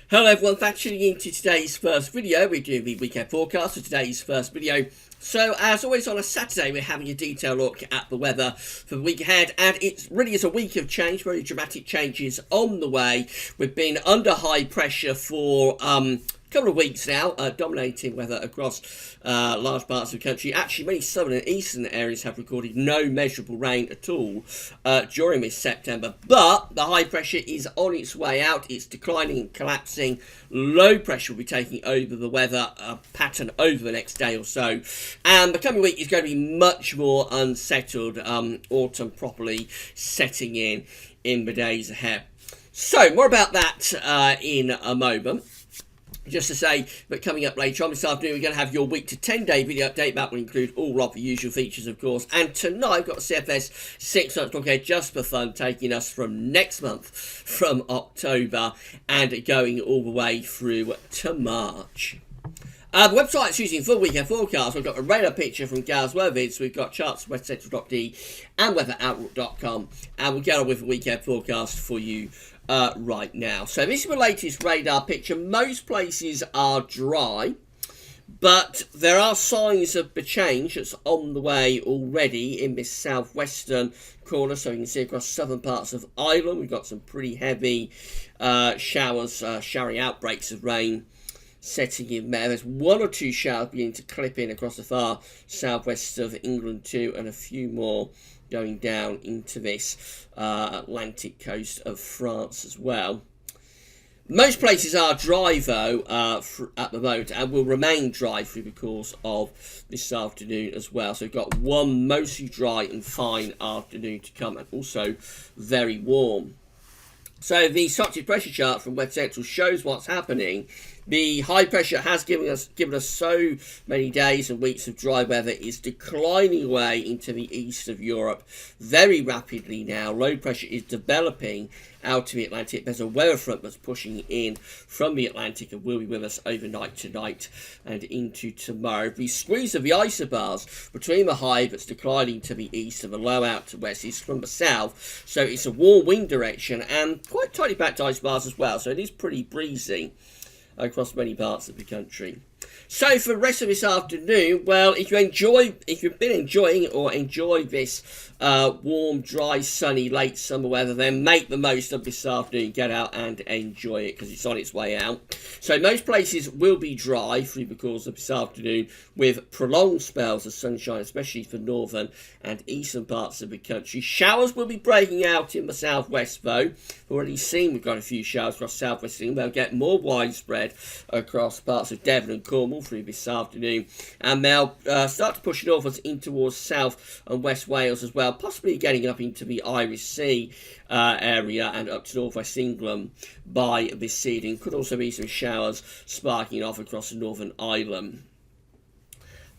Hello everyone, thanks for tuning in to today's first video. We're doing the weekend forecast for today's first video. So as always on a Saturday we're having a detailed look at the weather for the week ahead, and it really is a week of change, very dramatic changes on the way. We've been under high pressure for couple of weeks now, dominating weather across large parts of the country. Actually, many southern and eastern areas have recorded no measurable rain at all during this September. But the high pressure is on its way out. It's declining and collapsing. Low pressure will be taking over the weather pattern over the next day or so. And the coming week is going to be much more unsettled. Autumn properly setting in the days ahead. So, more about that in a moment. Just to say that coming up later on this afternoon, we're going to have your week to 10-day video update. That will include all of the usual features, of course. And tonight, we've got a CFS 6 months look ahead just for fun, taking us from next month, from October, and going all the way through to March. The website's using full weekend forecast. We've got a radar picture from Gals Weathervids. We've got charts from westcentral.de and weatheroutlook.com. And we'll get on with the weekend forecast for you right now. So this is the latest radar picture. Most places are dry, but there are signs of the change that's on the way already in this southwestern corner. So you can see across southern parts of Ireland, we've got some pretty heavy showers, showery outbreaks of rain setting in there. There's one or two showers beginning to clip in across the far southwest of England too, and a few more going down into this Atlantic coast of France as well. Most places are dry though at the moment, and will remain dry through the course of this afternoon as well. So we've got one mostly dry and fine afternoon to come, and also very warm. So the structured pressure chart from West Central shows what's happening. The high pressure has given us so many days and weeks of dry weather. Is declining away into the east of Europe very rapidly now. Low pressure is developing out of the Atlantic. There's a weather front that's pushing in from the Atlantic and will be with us overnight tonight and into tomorrow. The squeeze of the isobars between the high that's declining to the east and the low out to west is from the south. So it's a warm wind direction and quite tightly packed isobars as well. So it is pretty breezy across many parts of the country. So for the rest of this afternoon, well, if you've been enjoying or enjoy this warm, dry, sunny, late summer weather, then make the most of this afternoon. Get out and enjoy it because it's on its way out. So most places will be dry through the course of this afternoon with prolonged spells of sunshine, especially for northern and eastern parts of the country. Showers will be breaking out in the southwest though. Already seen we've got a few showers across southwest England. They'll get more widespread across parts of Devon and Cornwall through this afternoon, and they'll start to push northwards in towards South and West Wales as well, possibly getting up into the Irish Sea area and up to northwest England by this evening. Could also be some showers sparking off across Northern Ireland.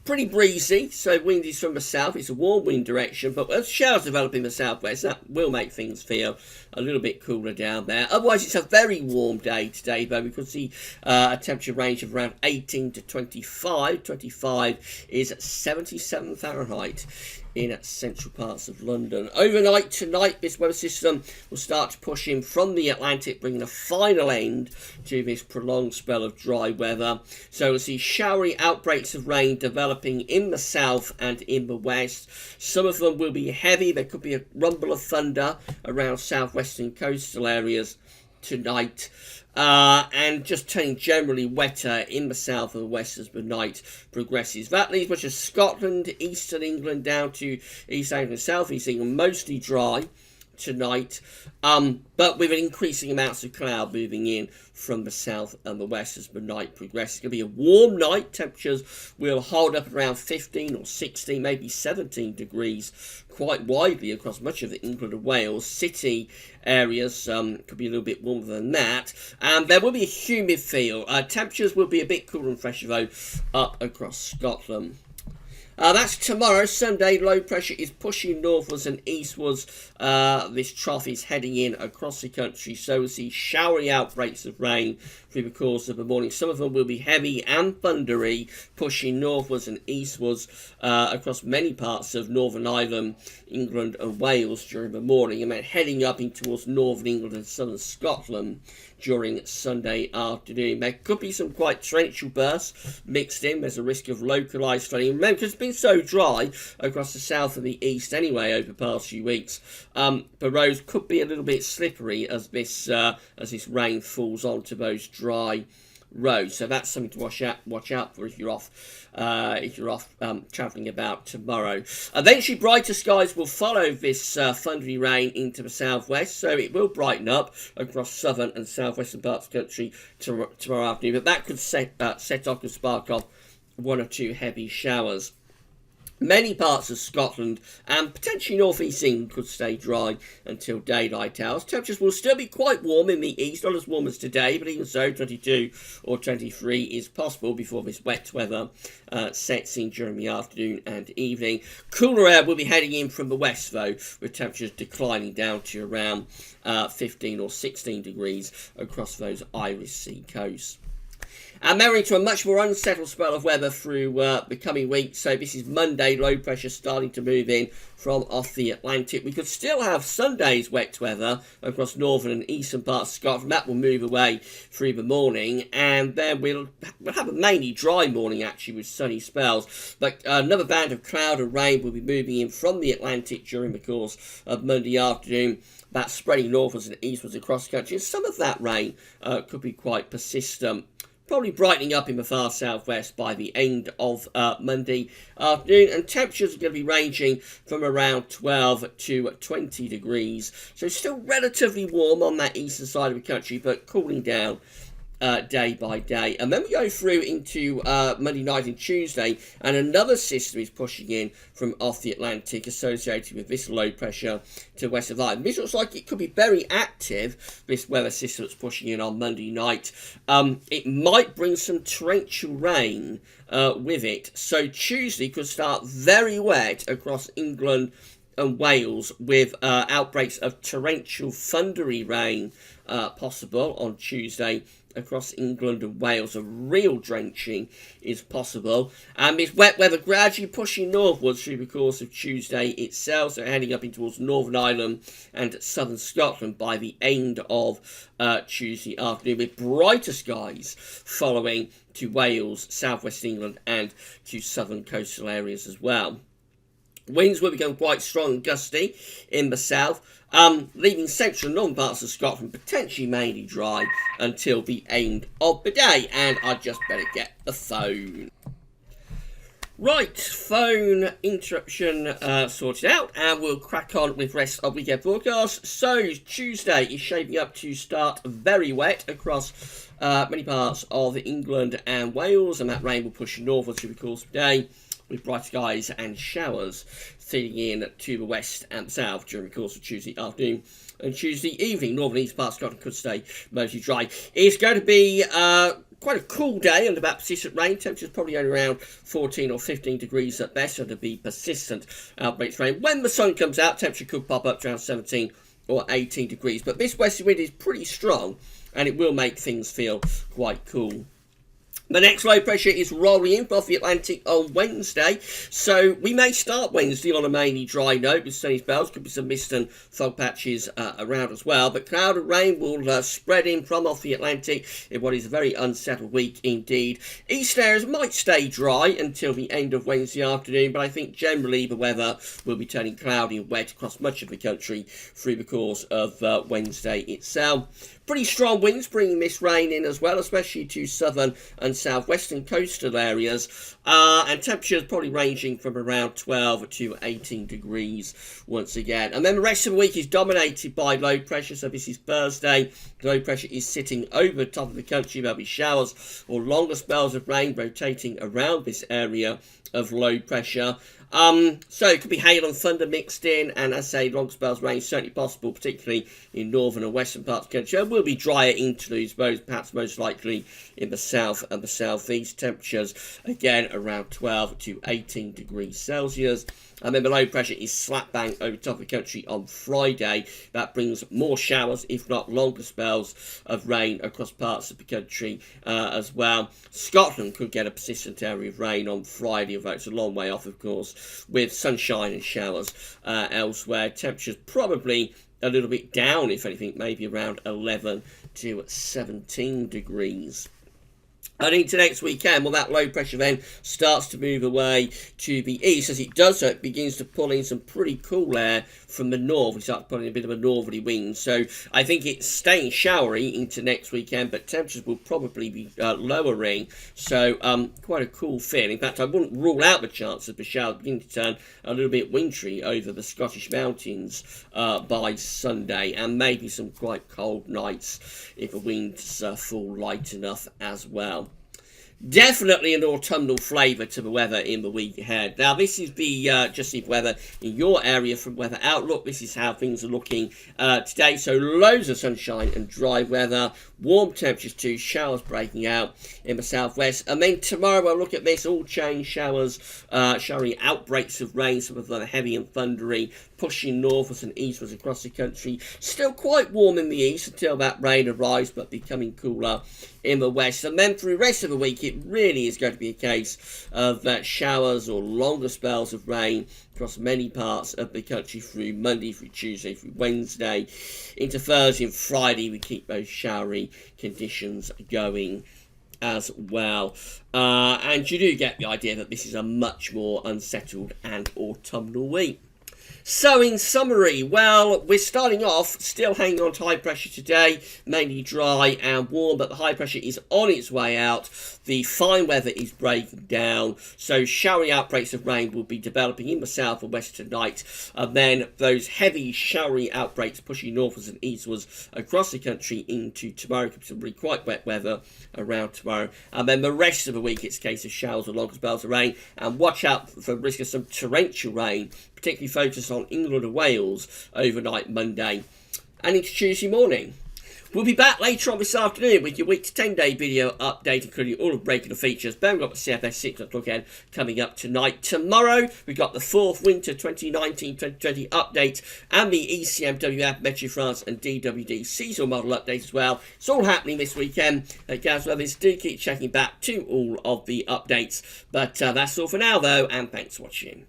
Pretty breezy, so wind is from the south. It's a warm wind direction, but as showers develop in the southwest, that will make things feel a little bit cooler down there. Otherwise, it's a very warm day today, though. We could see a temperature range of around 18 to 25. 25 is 77 Fahrenheit in central parts of London. Overnight tonight, this weather system will start to push in from the Atlantic, bringing a final end to this prolonged spell of dry weather. So we'll see showery outbreaks of rain developing in the south and in the west. Some of them will be heavy. There could be a rumble of thunder around southwestern coastal areas tonight. And just turning generally wetter in the south and the west as the night progresses. That leaves much of Scotland, eastern England down to East Anglia and South East England, mostly dry tonight, but with increasing amounts of cloud moving in from the south and the west as the night progresses. It's going to be a warm night. Temperatures will hold up around 15 or 16, maybe 17 degrees quite widely across much of England and Wales. City areas could be a little bit warmer than that. There will be a humid feel. Temperatures will be a bit cooler and fresher though up across Scotland. That's tomorrow, Sunday. Low pressure is pushing northwards and eastwards. This trough is heading in across the country, so we'll see showery outbreaks of rain through the course of the morning. Some of them will be heavy and thundery, pushing northwards and eastwards across many parts of Northern Ireland, England and Wales during the morning, and then heading up in towards Northern England and Southern Scotland during Sunday afternoon. There could be some quite torrential bursts mixed in. There's a risk of localised flooding. Remember, because it's been so dry across the south and the east anyway over the past few weeks, the roads could be a little bit slippery as this rain falls onto those dry roads. So that's something to watch out for if you're off travelling about tomorrow. Eventually brighter skies will follow this thundery rain into the southwest, so it will brighten up across southern and southwestern parts of the country tomorrow afternoon, but that could set off and spark off one or two heavy showers. Many parts of Scotland and potentially North East England could stay dry until daylight hours. Temperatures will still be quite warm in the east, not as warm as today, but even so, 22 or 23 is possible before this wet weather sets in during the afternoon and evening. Cooler air will be heading in from the west, though, with temperatures declining down to around 15 or 16 degrees across those Irish Sea coasts. And moving to a much more unsettled spell of weather through the coming week. So this is Monday, low pressure starting to move in from off the Atlantic. We could still have Sunday's wet weather across northern and eastern parts of Scotland. That will move away through the morning, and then we'll have a mainly dry morning actually with sunny spells. But another band of cloud and rain will be moving in from the Atlantic during the course of Monday afternoon. That's spreading northwards and eastwards across the country. And some of that rain could be quite persistent. Probably brightening up in the far southwest by the end of Monday afternoon, and temperatures are going to be ranging from around 12 to 20 degrees. So still relatively warm on that eastern side of the country, but cooling down day by day. And then we go through into Monday night and Tuesday, and another system is pushing in from off the Atlantic associated with this low pressure to west of Ireland. This looks like it could be very active, this weather system that's pushing in on Monday night. It might bring some torrential rain with it, so Tuesday could start very wet across England and Wales, with outbreaks of torrential thundery rain possible on Tuesday across England and Wales. A real drenching is possible, and this wet weather gradually pushing northwards through the course of Tuesday itself, so heading up in towards Northern Ireland and southern Scotland by the end of Tuesday afternoon, with brighter skies following to Wales, southwest England and to southern coastal areas as well. Winds will become quite strong and gusty in the south, leaving central and northern parts of Scotland potentially mainly dry until the end of the day. And I just better get the phone. Right, phone interruption sorted out, and we'll crack on with the rest of the weekend forecast. So Tuesday is shaping up to start very wet across many parts of England and Wales, and that rain will push northwards through the course of the day, with bright skies and showers feeding in to the west and south during the course of Tuesday afternoon and Tuesday evening. Northern east parts of Scotland could stay mostly dry. It's going to be quite a cool day under that persistent rain. Temperatures probably only around 14 or 15 degrees at best, under the persistent outbreaks rain. When the sun comes out, temperature could pop up to around 17 or 18 degrees. But this westerly wind is pretty strong, and it will make things feel quite cool. The next low pressure is rolling in off the Atlantic on Wednesday, so we may start Wednesday on a mainly dry note with sunny spells. Could be some mist and fog patches around as well, but cloud and rain will spread in from off the Atlantic in what is a very unsettled week indeed. Eastern areas might stay dry until the end of Wednesday afternoon, but I think generally the weather will be turning cloudy and wet across much of the country through the course of Wednesday itself. Pretty strong winds bringing this rain in as well, especially to southern and southwestern coastal areas, and temperatures probably ranging from around 12 to 18 degrees once again. And then the rest of the week is dominated by low pressure. So this is Thursday. The low pressure is sitting over the top of the country. There'll be showers or longer spells of rain rotating around this area of low pressure. So it could be hail and thunder mixed in, and as I say, long spells of rain certainly possible, particularly in northern and western parts of the country. There will be drier interludes, perhaps most likely in the south and the southeast. Temperatures again around 12 to 18 degrees Celsius. And then the low pressure is slap bang over top of the country on Friday. That brings more showers, if not longer spells of rain across parts of the country as well. Scotland could get a persistent area of rain on Friday, although it's a long way off, of course, with sunshine and showers elsewhere. Temperatures probably a little bit down, if anything, maybe around 11 to 17 degrees. And into next weekend, well, that low pressure then starts to move away to the east. As it does so, it begins to pull in some pretty cool air from the north. We start pulling a bit of a northerly wind. So I think it's staying showery into next weekend, but temperatures will probably be lowering. So quite a cool feel. In fact, I wouldn't rule out the chance of the showers beginning to turn a little bit wintry over the Scottish mountains by Sunday, and maybe some quite cold nights if the winds fall light enough as well. Definitely an autumnal flavour to the weather in the week ahead. Now, this is the just the weather in your area from Weather Outlook. This is how things are looking today. So loads of sunshine and dry weather, warm temperatures too, showers breaking out in the southwest. And then tomorrow we'll look at this, all change showers, showery outbreaks of rain, some of them heavy and thundery, pushing northwards and eastwards across the country. Still quite warm in the east until that rain arrives, but becoming cooler in the west. And then through the rest of the week, it really is going to be a case of showers or longer spells of rain across many parts of the country through Monday, through Tuesday, through Wednesday. Into Thursday and Friday, we keep those showery conditions going as well. And you do get the idea that this is a much more unsettled and autumnal week. So in summary, well, we're starting off still hanging on to high pressure today, mainly dry and warm, but the high pressure is on its way out. The fine weather is breaking down, so showery outbreaks of rain will be developing in the south and west tonight, and then those heavy showery outbreaks pushing northwards and eastwards across the country into tomorrow. Could be some really quite wet weather around tomorrow, and then the rest of the week it's a case of showers or longer spells of rain, and watch out for the risk of some torrential rain, particularly focused on England and Wales overnight Monday and into Tuesday morning. We'll be back later on this afternoon with your week to 10-day video update, including all of the regular features. Then we've got the CFS 6 look ahead coming up tonight. Tomorrow, we've got the 4th Winter 2019-2020 update and the ECMWF, Meteo France and DWD seasonal model update as well. It's all happening this weekend. Guys, lovers, do keep checking back to all of the updates. But that's all for now, though, and thanks for watching.